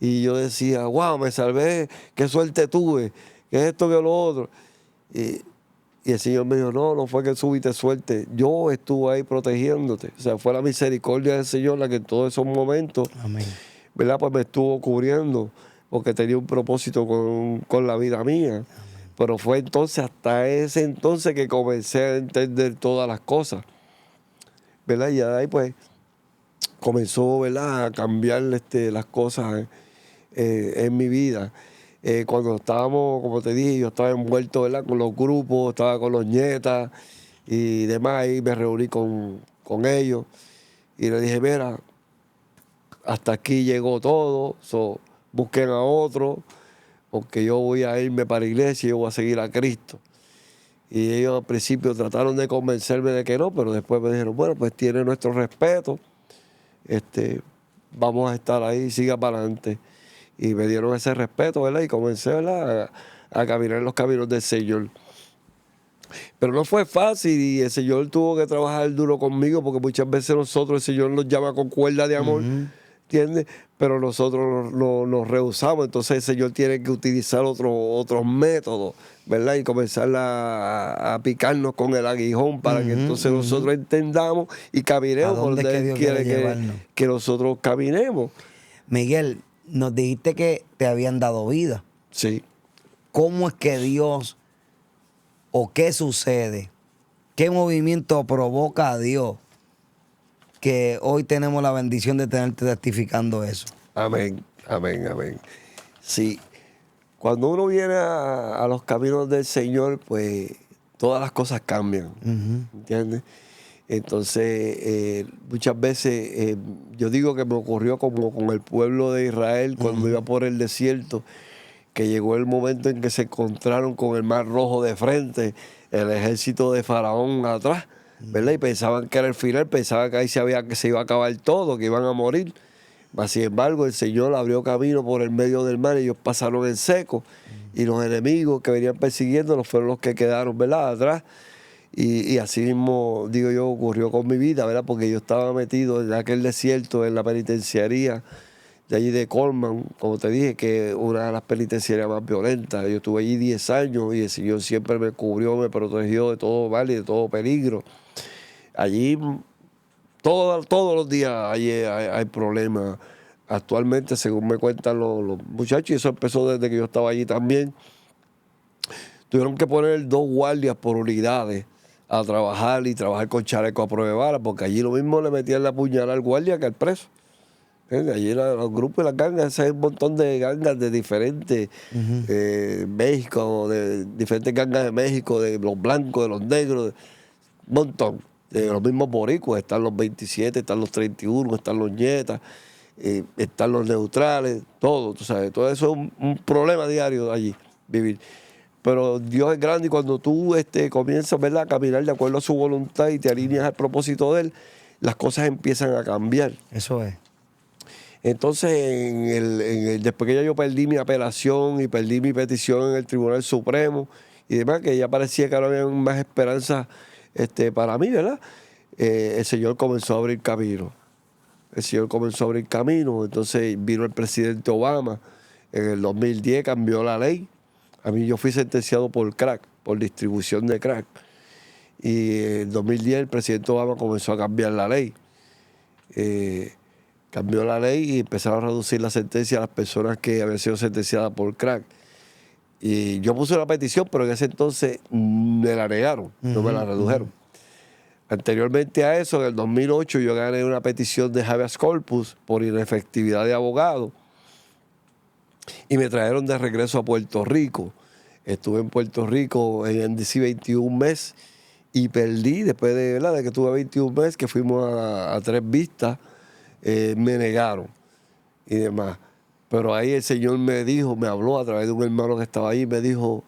Y yo decía, wow, me salvé, qué suerte tuve, que esto, que lo otro. Y el Señor me dijo, no fue que subiste suerte, yo estuve ahí protegiéndote. O sea, fue la misericordia del Señor la que en todos esos momentos, Amén. ¿verdad? Pues me estuvo cubriendo, porque tenía un propósito con la vida mía. Amén. Pero fue entonces, hasta ese entonces, que comencé a entender todas las cosas, ¿verdad? Y de ahí pues comenzó, ¿verdad?, a cambiar las cosas en mi vida. Cuando estábamos, como te dije, yo estaba envuelto, ¿verdad?, con los grupos, estaba con los nietas y demás, y me reuní con ellos y le dije, mira, hasta aquí llegó todo, busquen a otro, porque yo voy a irme para la iglesia y yo voy a seguir a Cristo. Y ellos al principio trataron de convencerme de que no, pero después me dijeron, bueno, pues tiene nuestro respeto, vamos a estar ahí, siga para adelante. Y me dieron ese respeto, ¿verdad? Y comencé, ¿verdad?, a caminar en los caminos del Señor. Pero no fue fácil y el Señor tuvo que trabajar duro conmigo, porque muchas veces nosotros, el Señor nos llama con cuerda de amor, ¿entiendes? Pero nosotros nos rehusamos, entonces el Señor tiene que utilizar otros métodos, ¿verdad? Y comenzar a picarnos con el aguijón para que entonces nosotros entendamos y caminemos por donde Él quiere que nosotros caminemos. Miguel, nos dijiste que te habían dado vida. Sí. ¿Cómo es que Dios, o qué sucede, qué movimiento provoca a Dios que hoy tenemos la bendición de tenerte testificando eso? Amén, amén, amén. Sí, cuando uno viene a los caminos del Señor, pues todas las cosas cambian, ¿entiendes? Entonces, muchas veces, yo digo que me ocurrió como con el pueblo de Israel cuando iba por el desierto, que llegó el momento en que se encontraron con el Mar Rojo de frente, el ejército de Faraón atrás, ¿verdad? Y pensaban que era el final, pensaban que ahí se iba a acabar todo, que iban a morir. Mas, sin embargo, el Señor abrió camino por el medio del mar y ellos pasaron en seco. Y los enemigos que venían persiguiéndolos fueron los que quedaron, ¿verdad?, atrás. Y así mismo, digo yo, ocurrió con mi vida, ¿verdad? Porque yo estaba metido en aquel desierto, en la penitenciaría de allí de Coleman, como te dije, que es una de las penitenciarias más violentas. Yo estuve allí 10 años y el Señor siempre me cubrió, me protegió de todo mal y de todo peligro. Allí todos los días hay problemas. Actualmente, según me cuentan los muchachos, y eso empezó desde que yo estaba allí también, tuvieron que poner 2 guardias por unidades a trabajar y trabajar con chaleco a prueba de bala, porque allí lo mismo le metían la puñalada al guardia que al preso. Allí los grupos y las gangas, hay un montón de gangas de diferentes, México, de diferentes gangas de México, de los blancos, de los negros, un montón. De los mismos boricuas, están los 27, están los 31, están los nietas, están los neutrales, todo, tú sabes, todo eso es un problema diario allí, vivir. pero Dios es grande y cuando tú comienzas, ¿verdad?, a caminar de acuerdo a su voluntad y te alineas al propósito de Él, las cosas empiezan a cambiar. Eso es. Entonces, después que ya yo perdí mi apelación y perdí mi petición en el Tribunal Supremo y demás, que ya parecía que no había más esperanza para mí, ¿verdad? El Señor comenzó a abrir camino. El Señor comenzó a abrir camino. Entonces vino el presidente Obama. En el 2010 cambió la ley. A mí yo fui sentenciado por crack, por distribución de crack. Y en el 2010 el presidente Obama comenzó a cambiar la ley. Cambió la ley y empezaron a reducir la sentencia a las personas que habían sido sentenciadas por crack. Y yo puse una petición, pero en ese entonces me la negaron, no me la redujeron. Anteriormente a eso, en el 2008, yo gané una petición de habeas corpus por inefectividad de abogado y me trajeron de regreso a Puerto Rico. Estuve en Puerto Rico en NDC 21 meses y perdí, después ¿verdad?, de que tuve 21 meses, que fuimos a 3 vistas, me negaron y demás. Pero ahí el Señor me dijo, me habló a través de un hermano que estaba ahí, me dijo,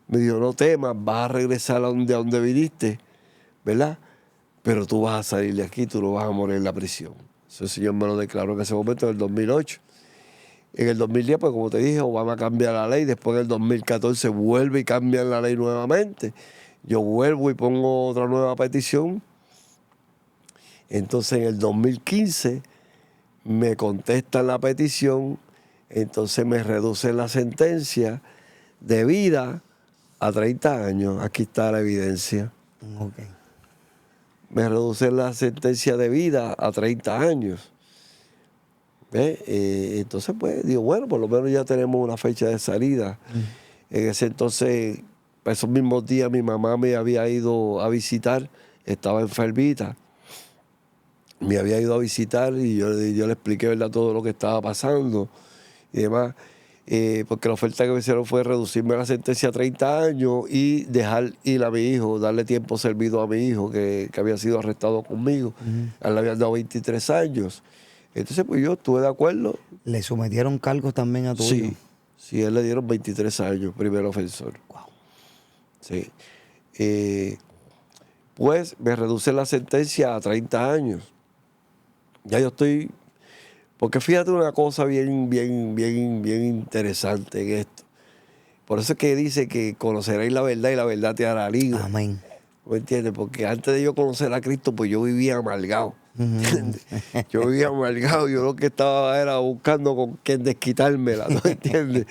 no temas, vas a regresar a donde viniste, ¿verdad? Pero tú vas a salir de aquí, tú no vas a morir en la prisión. Eso el Señor me lo declaró en ese momento, en el 2008. En el 2010, pues como te dije, Obama cambia la ley. Después en el 2014 vuelve y cambia la ley nuevamente. Yo vuelvo y pongo otra nueva petición. Entonces en el 2015 me contestan la petición. Entonces me reducen la sentencia de vida a 30 años. Aquí está la evidencia. Okay. Me reducen la sentencia de vida a 30 años. Entonces, pues, digo, bueno, por lo menos ya tenemos una fecha de salida. En ese entonces, esos mismos días, mi mamá me había ido a visitar, estaba enfermita. Me había ido a visitar y yo le expliqué, ¿verdad?, todo lo que estaba pasando y demás. Porque la oferta que me hicieron fue reducirme la sentencia a 30 años y dejar ir a mi hijo, darle tiempo servido a mi hijo que había sido arrestado conmigo. A él le habían dado 23 años. Entonces, pues yo estuve de acuerdo. ¿Le sometieron cargos también a tu hijo? Sí, a él le dieron 23 años, primer ofensor. Wow. Sí. Pues me reduce la sentencia a 30 años. Ya yo estoy... Porque fíjate una cosa bien interesante en esto. Por eso es que dice que conoceréis la verdad y la verdad te hará libre. Amén. ¿Me entiendes? Porque antes de yo conocer a Cristo, pues yo vivía amargado. Yo vivía amargado. Yo lo que estaba era buscando con quién desquitármela, ¿no entiendes?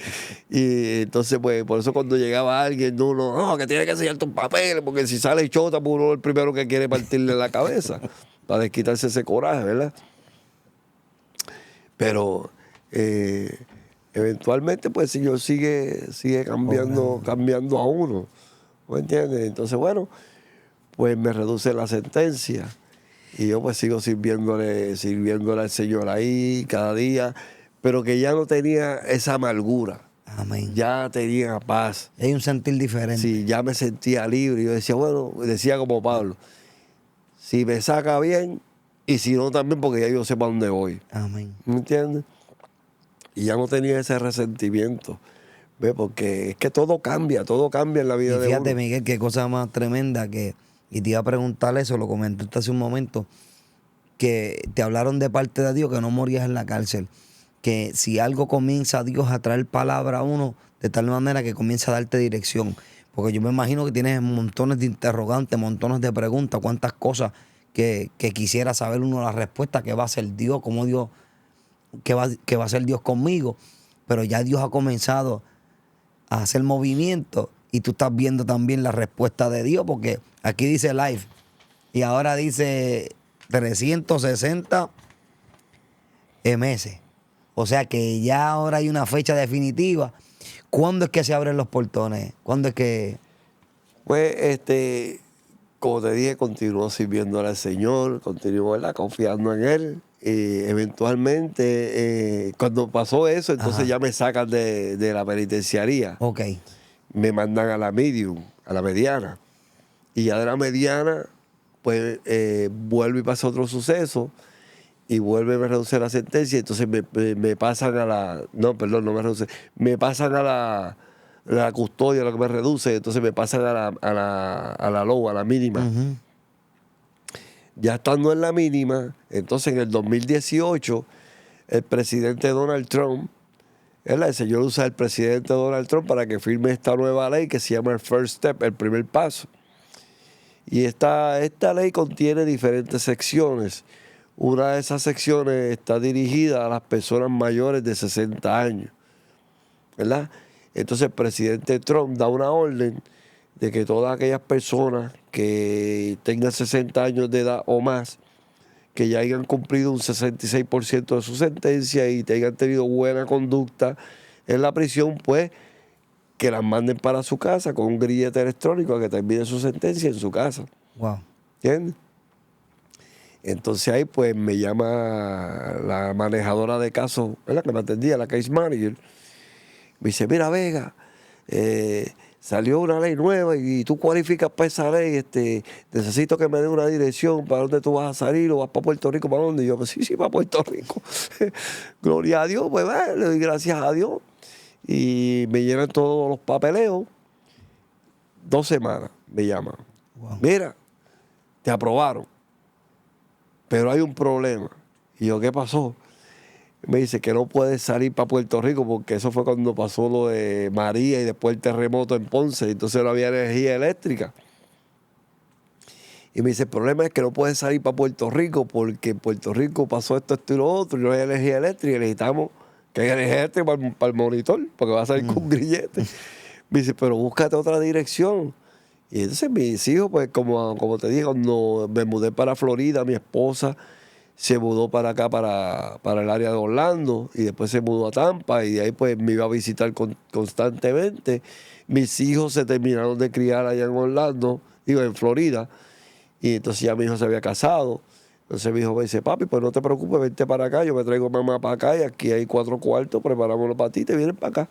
Y entonces, pues, por eso cuando llegaba alguien, uno, no, que tiene que enseñar tus papeles, porque si sale chota, pues uno es el primero que quiere partirle la cabeza para desquitarse ese coraje, ¿verdad? Pero eventualmente, pues, el Señor sigue cambiando a uno. ¿Me entiendes? Entonces, bueno, pues me reduce la sentencia. Y yo pues sigo sirviéndole al Señor ahí cada día, pero que ya no tenía esa amargura. Amén. Ya tenía paz. Hay un sentir diferente. Sí, ya me sentía libre. Yo decía, bueno, decía como Pablo, si me saca bien, y si no también, porque ya yo sé para dónde voy. Amén. ¿Me entiendes? Y ya no tenía ese resentimiento. ¿Ves? Porque es que todo cambia en la vida de uno. Fíjate, Miguel, qué cosa más tremenda que... Y te iba a preguntar eso, lo comentaste hace un momento, que te hablaron de parte de Dios que no morías en la cárcel. Que si algo comienza Dios a traer palabra a uno, de tal manera que comienza a darte dirección. Porque yo me imagino que tienes montones de interrogantes, montones de preguntas, cuántas cosas que quisiera saber uno la respuesta, qué va a hacer Dios, cómo Dios, qué va a hacer Dios conmigo. Pero ya Dios ha comenzado a hacer movimiento y tú estás viendo también la respuesta de Dios, porque aquí dice live y ahora dice 360 meses. O sea que ya ahora hay una fecha definitiva. ¿Cuándo es que se abren los portones? ¿Cuándo es que...? Pues, como te dije, continúo sirviéndole al Señor, continúo, ¿verdad?, confiando en Él. Y eventualmente, cuando pasó eso, entonces ya me sacan de la penitenciaría. Ok. Me mandan a la medium, a la mediana. Y ya de la mediana, pues vuelve y pasa otro suceso. Y vuelve a reducir la sentencia. Entonces me pasan a la... No, perdón, no me reducen. Me pasan a la custodia, lo que me reduce, entonces me pasan a la low, a la mínima. Ya estando en la mínima, entonces en el 2018, el presidente Donald Trump, el señor usa al presidente Donald Trump para que firme esta nueva ley que se llama el First Step, el primer paso. Y esta ley contiene diferentes secciones. Una de esas secciones está dirigida a las personas mayores de 60 años, ¿verdad? Entonces el presidente Trump da una orden de que todas aquellas personas que tengan 60 años de edad o más, que ya hayan cumplido un 66% de su sentencia y tengan tenido buena conducta en la prisión, pues que las manden para su casa con un grillete electrónico a que termine su sentencia en su casa. Wow. ¿Entiendes? Entonces ahí pues me llama la manejadora de casos, ¿verdad?, que me atendía, la case manager. Me dice, mira, Vega, salió una ley nueva y tú cualificas para esa ley, necesito que me dé una dirección para dónde tú vas a salir o vas para Puerto Rico, ¿para dónde? Y yo, pues sí, para Puerto Rico. Gloria a Dios, pues le doy gracias a Dios. Y me llenan todos los papeleos. 2 semanas me llaman. Wow. Mira, te aprobaron, pero hay un problema. Y yo, ¿qué pasó? Me dice que no puedes salir para Puerto Rico porque eso fue cuando pasó lo de María y después el terremoto en Ponce, entonces no había energía eléctrica. Y me dice, el problema es que no puedes salir para Puerto Rico porque en Puerto Rico pasó esto y lo otro y no hay energía eléctrica y necesitamos que haya energía eléctrica para el monitor porque va a salir con un grillete. Me dice, pero búscate otra dirección. Y entonces mis hijos, pues como te dije, cuando me mudé para Florida, mi esposa se mudó para acá, para el área de Orlando, y después se mudó a Tampa, y de ahí pues me iba a visitar constantemente. Mis hijos se terminaron de criar allá en Orlando, en Florida, y entonces ya mi hijo se había casado. Entonces mi hijo me dice, papi, pues no te preocupes, vente para acá, yo me traigo a mamá para acá, y aquí hay 4 cuartos, preparámoslo para ti, te vienen para acá.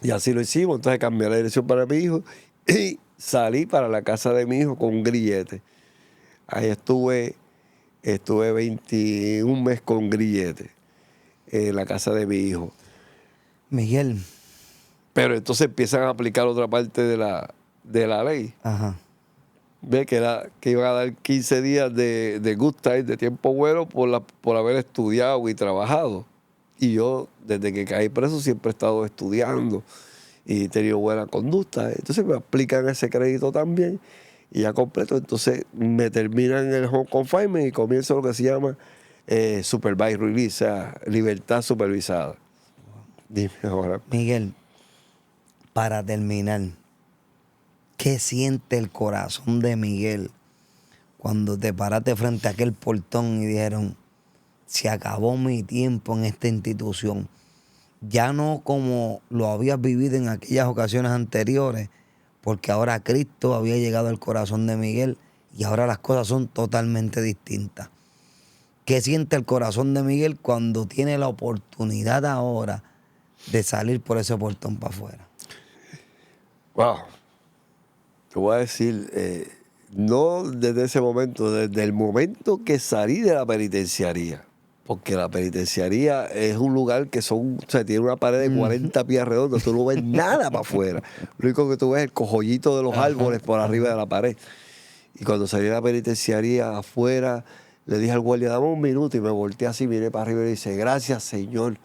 Y así lo hicimos, entonces cambié la dirección para mi hijo, y salí para la casa de mi hijo con un grillete. Ahí estuve 21 meses con grillete en la casa de mi hijo. Miguel. Pero entonces empiezan a aplicar otra parte de la ley. Ajá. Ve que iban a dar 15 días de good time, de tiempo bueno, por haber estudiado y trabajado. Y yo, desde que caí preso, siempre he estado estudiando y he tenido buena conducta. Entonces me aplican ese crédito también y ya completo. Entonces me terminan el home confinement y comienzo lo que se llama supervised release, o sea, libertad supervisada. Dime ahora. Miguel, para terminar, ¿qué siente el corazón de Miguel cuando te paraste frente a aquel portón y dijeron, se acabó mi tiempo en esta institución? Ya no como lo habías vivido en aquellas ocasiones anteriores, porque ahora Cristo había llegado al corazón de Miguel y ahora las cosas son totalmente distintas. ¿Qué siente el corazón de Miguel cuando tiene la oportunidad ahora de salir por ese portón para afuera? Wow. Te voy a decir, no desde ese momento, desde el momento que salí de la penitenciaría, porque la penitenciaría es un lugar que tiene una pared de 40 pies redondos, tú no ves nada para afuera. Lo único que tú ves es el cojollito de los árboles por arriba de la pared. Y cuando salí de la penitenciaría afuera, le dije al guardia, dame un minuto, y me volteé así, miré para arriba y le dije, gracias Señor,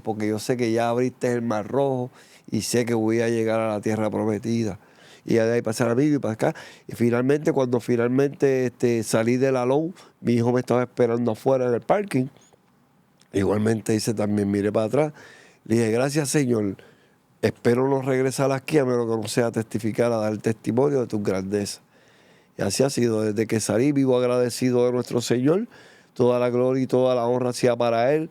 porque yo sé que ya abriste el Mar Rojo y sé que voy a llegar a la tierra prometida. Y de ahí pasar a mí y para acá. Y finalmente, cuando salí de la LOU, mi hijo me estaba esperando afuera en el parking. Igualmente hice también, miré para atrás. Le dije, gracias Señor, espero no regresar aquí a menos que no sea testificar, a dar testimonio de tu grandeza. Y así ha sido. Desde que salí, vivo agradecido de nuestro Señor. Toda la gloria y toda la honra sea para Él.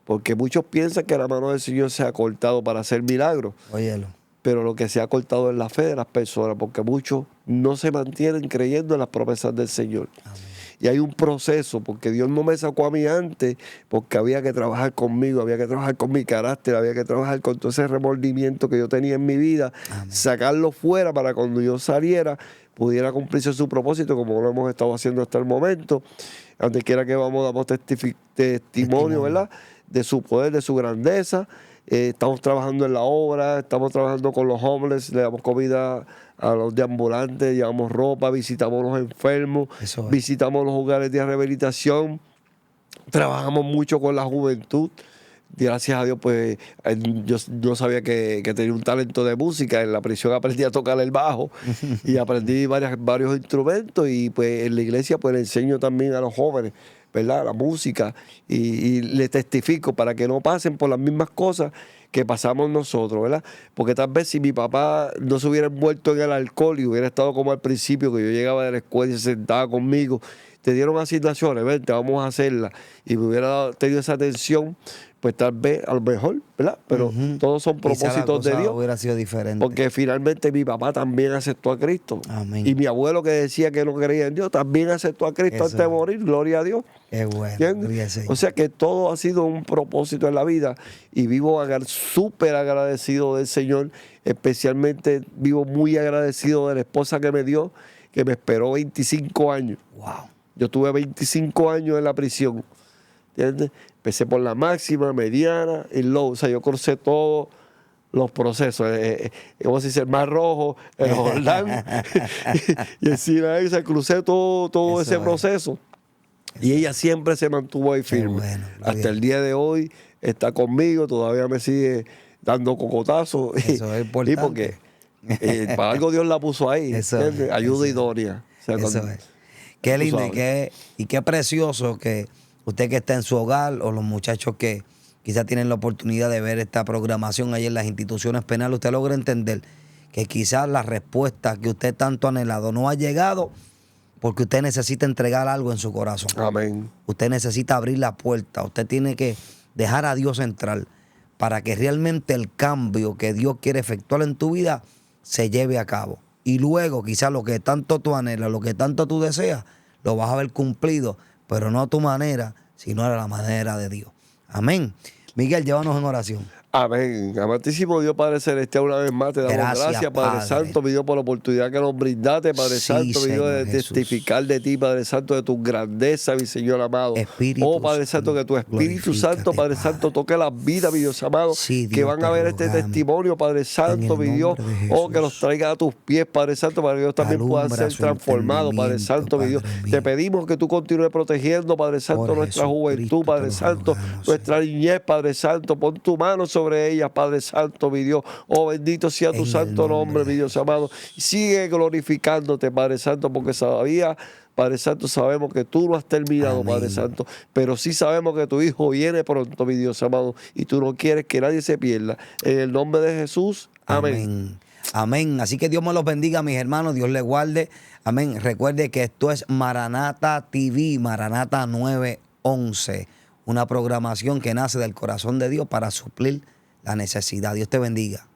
Porque muchos piensan que la mano del Señor se ha cortado para hacer milagros. Óyelo. Pero lo que se ha cortado es la fe de las personas, porque muchos no se mantienen creyendo en las promesas del Señor. Amén. Y hay un proceso, porque Dios no me sacó a mí antes, porque había que trabajar conmigo, había que trabajar con mi carácter, había que trabajar con todo ese remordimiento que yo tenía en mi vida, amén, sacarlo fuera para cuando yo saliera pudiera cumplirse su propósito, como lo hemos estado haciendo hasta el momento. Donde quiera que vamos, damos testimonio, ¿verdad?, de su poder, de su grandeza, estamos trabajando en la obra, estamos trabajando con los homeless, le damos comida a los deambulantes, llevamos ropa, visitamos a los enfermos, Eso es. visitamos los hogares de rehabilitación, trabajamos mucho con la juventud. Gracias a Dios, pues yo sabía que tenía un talento de música. En la prisión aprendí a tocar el bajo y aprendí varios instrumentos, y pues en la iglesia pues le enseño también a los jóvenes, ¿verdad?, la música, y le testifico para que no pasen por las mismas cosas que pasamos nosotros, ¿verdad? Porque tal vez si mi papá no se hubiera envuelto en el alcohol y hubiera estado como al principio, que yo llegaba de la escuela y se sentaba conmigo, te dieron asignaciones, vente, vamos a hacerlas, y me hubiera tenido esa atención, pues tal vez, a lo mejor, ¿verdad? Pero todos son Quizá la propósitos de cosa Dios. hubiera sido diferente. Porque finalmente mi papá también aceptó a Cristo. Amén. Y mi abuelo, que decía que no creía en Dios, también aceptó a Cristo Eso antes de es. morir. Gloria a Dios. Qué bueno. ¿Entiendes? Gloria al Señor. O sea que todo ha sido un propósito en la vida, y vivo súper agradecido del Señor. Especialmente vivo muy agradecido de la esposa que me dio, que me esperó 25 años. Wow. Yo tuve 25 años en la prisión, ¿entiendes? Empecé por la máxima, mediana y low. O sea, yo crucé todos los procesos. Vamos a decir, el Mar Rojo, el Jordán, y el Sinaí. O sea, crucé todo ese proceso. Y ella siempre se mantuvo ahí firme. Bueno, hasta el día de hoy está conmigo, todavía me sigue dando cocotazos. Eso es importante. Y porque para algo Dios la puso ahí. Eso ¿entiendes? es, Ayuda eso es. idónea. O sea, Eso cuando- es. Qué tú lindo sabes. y qué precioso que usted que está en su hogar, o los muchachos que quizás tienen la oportunidad de ver esta programación ahí en las instituciones penales, usted logra entender que quizás la respuesta que usted tanto ha anhelado no ha llegado porque usted necesita entregar algo en su corazón. Amén. Usted necesita abrir la puerta. Usted tiene que dejar a Dios entrar para que realmente el cambio que Dios quiere efectuar en tu vida se lleve a cabo. Y luego quizás lo que tanto tú anhelas, lo que tanto tú deseas, lo vas a ver cumplido, pero no a tu manera, sino a la manera de Dios. Amén. Miguel, llévanos en oración. Amén. Amantísimo Dios, Padre Celestial, una vez más te damos gracias, Padre Padre. Santo, mi Dios, por la oportunidad que nos brindaste, Padre Sí, Santo, mi Dios, de Señor Jesús. testificar de ti, Padre Santo, de tu grandeza, mi Señor amado. Espíritu Oh, Padre Santo, que tu Espíritu glorifícate, Santo, Padre Santo, toque las vidas, mi Dios amado, Sí, que Dios, van te a ver este rogamos. testimonio, Padre Santo, el mi Dios. nombre de Oh, que los Jesús. traiga a tus pies, Padre Santo, para que ellos también puedan Alumbra ser su transformados, Padre entendimiento, Santo, mi Dios. Padre mío. Te pedimos que tú continúes protegiendo, Padre Santo, Por nuestra Jesucristo juventud, te Padre lo Santo, rogamos, nuestra niñez, Padre Santo. Pon tu mano sobre ellas, Padre Santo, mi Dios. Oh, bendito sea tu En el santo nombre, nombre mi de Dios amado. Sigue glorificándote, Padre Santo, porque todavía, Padre Santo, sabemos que tú no has terminado, Amén. Padre Santo, pero sí sabemos que tu Hijo viene pronto, mi Dios amado, y tú no quieres que nadie se pierda. En el nombre de Jesús, amén. Amén. Amén. Así que Dios me los bendiga, mis hermanos. Dios les guarde. Amén. Recuerde que esto es Maranata TV, Maranata 911. Una programación que nace del corazón de Dios para suplir la necesidad. Dios te bendiga.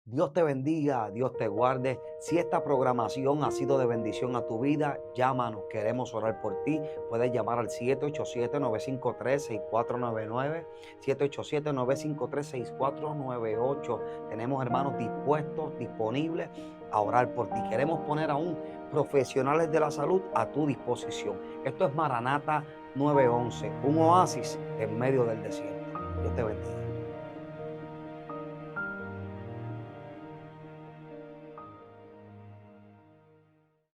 Dios te bendiga, Dios te guarde. Si esta programación ha sido de bendición a tu vida, llámanos, queremos orar por ti. Puedes llamar al 787-953-6499, 787-953-6498. Tenemos hermanos dispuestos, disponibles a orar por ti. Queremos poner aún profesionales de la salud a tu disposición. Esto es Maranata 911, un oasis en medio del desierto. Dios te bendiga.